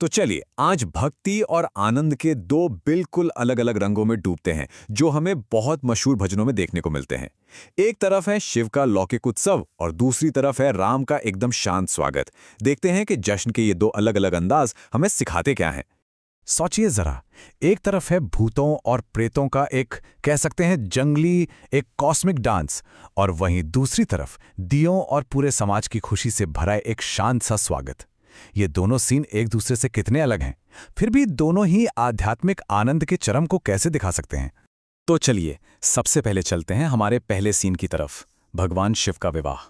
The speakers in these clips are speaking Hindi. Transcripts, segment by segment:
तो चलिए आज भक्ति और आनंद के दो बिल्कुल अलग अलग रंगों में डूबते हैं जो हमें बहुत मशहूर भजनों में देखने को मिलते हैं। एक तरफ है शिव का लौकिक उत्सव और दूसरी तरफ है राम का एकदम शांत स्वागत। देखते हैं कि जश्न के ये दो अलग अलग अंदाज हमें सिखाते क्या हैं। सोचिए जरा, एक तरफ है भूतों और प्रेतों का एक कह सकते हैं जंगली एक कॉस्मिक डांस, और वहीं दूसरी तरफ दियों और पूरे समाज की खुशी से भरा एक शांत सा स्वागत। ये दोनों सीन एक दूसरे से कितने अलग हैं, फिर भी दोनों ही आध्यात्मिक आनंद के चरम को कैसे दिखा सकते हैं। तो चलिए सबसे पहले चलते हैं हमारे पहले सीन की तरफ, भगवान शिव का विवाह।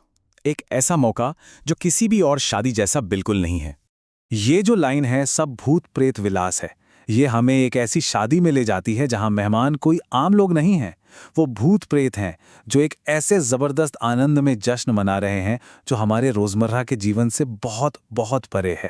एक ऐसा मौका जो किसी भी और शादी जैसा बिल्कुल नहीं है। ये जो लाइन है सब भूत प्रेत विलास है, ये हमें एक ऐसी शादी में ले जाती है जहां मेहमान कोई आम लोग नहीं हैं, वो भूत प्रेत हैं जो एक ऐसे जबरदस्त आनंद में जश्न मना रहे हैं जो हमारे रोजमर्रा के जीवन से बहुत बहुत परे है।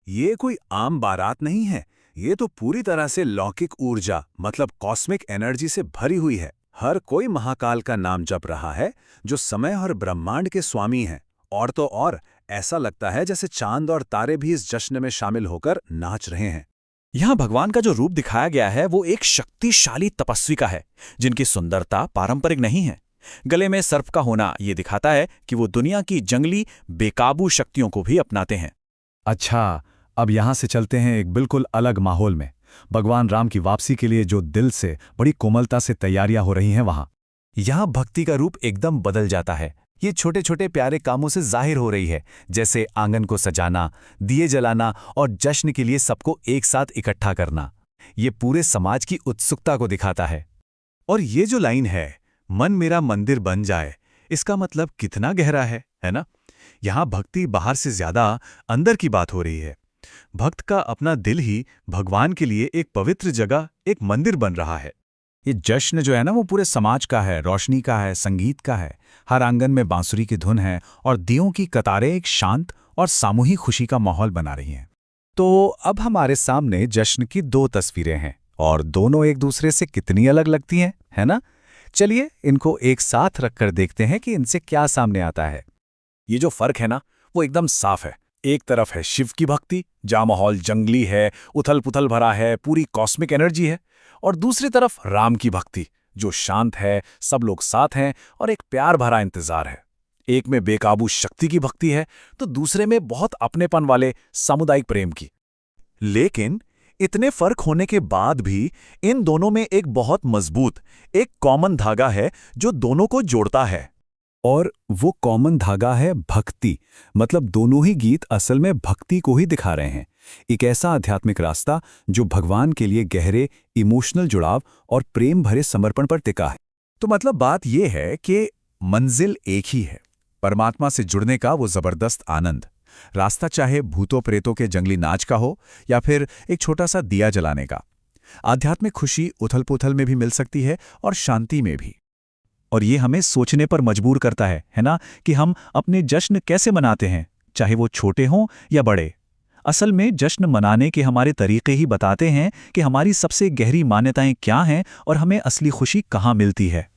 ये कोई आम बारात नहीं है, ये तो पूरी तरह से लौकिक ऊर्जा मतलब कॉस्मिक एनर्जी से भरी हुई है। हर कोई महाकाल का नाम जप रहा है जो समय और ब्रह्मांड के स्वामी हैं। और तो और ऐसा लगता है जैसे चांद और तारे भी इस जश्न में शामिल होकर नाच रहे हैं। यहां भगवान का जो रूप दिखाया गया है वो एक शक्तिशाली तपस्वी का है जिनकी सुंदरता पारंपरिक नहीं है। गले में सर्प का होना ये दिखाता है कि वो दुनिया की जंगली बेकाबू शक्तियों को भी अपनाते हैं। अच्छा, अब यहां से चलते हैं एक बिल्कुल अलग माहौल में, भगवान राम की वापसी के लिए जो दिल से बड़ी कोमलता से तैयारियां हो रही हैं वहां। यहां भक्ति का रूप एकदम बदल जाता है। ये छोटे छोटे प्यारे कामों से जाहिर हो रही है, जैसे आंगन को सजाना, दिए जलाना और जश्न के लिए सबको एक साथ इकट्ठा करना। ये पूरे समाज की उत्सुकता को दिखाता है। और ये जो लाइन है, मन मेरा मंदिर बन जाए, इसका मतलब कितना गहरा है ना? यहां भक्ति बाहर से ज्यादा अंदर की बात हो रही है। भक्त का अपना दिल ही भगवान के लिए एक पवित्र जगह, एक मंदिर बन रहा है। ये जश्न जो है ना वो पूरे समाज का है, रोशनी का है, संगीत का है। हर आंगन में बांसुरी की धुन है और दियों की कतारें एक शांत और सामूहिक खुशी का माहौल बना रही हैं। तो अब हमारे सामने जश्न की दो तस्वीरें हैं और दोनों एक दूसरे से कितनी अलग लगती हैं, है ना? चलिए इनको एक साथ रखकर देखते हैं कि इनसे क्या सामने आता है। ये जो फर्क है ना वो एकदम साफ है। एक तरफ है शिव की भक्ति जहां माहौल जंगली है, उथल पुथल भरा है, पूरी कॉस्मिक एनर्जी है, और दूसरी तरफ राम की भक्ति जो शांत है, सब लोग साथ हैं और एक प्यार भरा इंतजार है। एक में बेकाबू शक्ति की भक्ति है तो दूसरे में बहुत अपनेपन वाले सामुदायिक प्रेम की। लेकिन इतने फर्क होने के बाद भी इन दोनों में एक बहुत मजबूत, एक कॉमन धागा है जो दोनों को जोड़ता है। और वो कॉमन धागा है भक्ति। मतलब दोनों ही गीत असल में भक्ति को ही दिखा रहे हैं, एक ऐसा आध्यात्मिक रास्ता जो भगवान के लिए गहरे इमोशनल जुड़ाव और प्रेम भरे समर्पण पर टिका है। तो मतलब बात यह है कि मंजिल एक ही है, परमात्मा से जुड़ने का वो जबरदस्त आनंद। रास्ता चाहे भूतों प्रेतों के जंगली नाच का हो या फिर एक छोटा सा दिया जलाने का। आध्यात्मिक खुशी उथल पुथल में भी मिल सकती है और शांति में भी। और ये हमें सोचने पर मजबूर करता है ना, कि हम अपने जश्न कैसे मनाते हैं, चाहे वो छोटे हों या बड़े। असल में जश्न मनाने के हमारे तरीके ही बताते हैं कि हमारी सबसे गहरी मान्यताएं क्या हैं और हमें असली खुशी कहाँ मिलती है।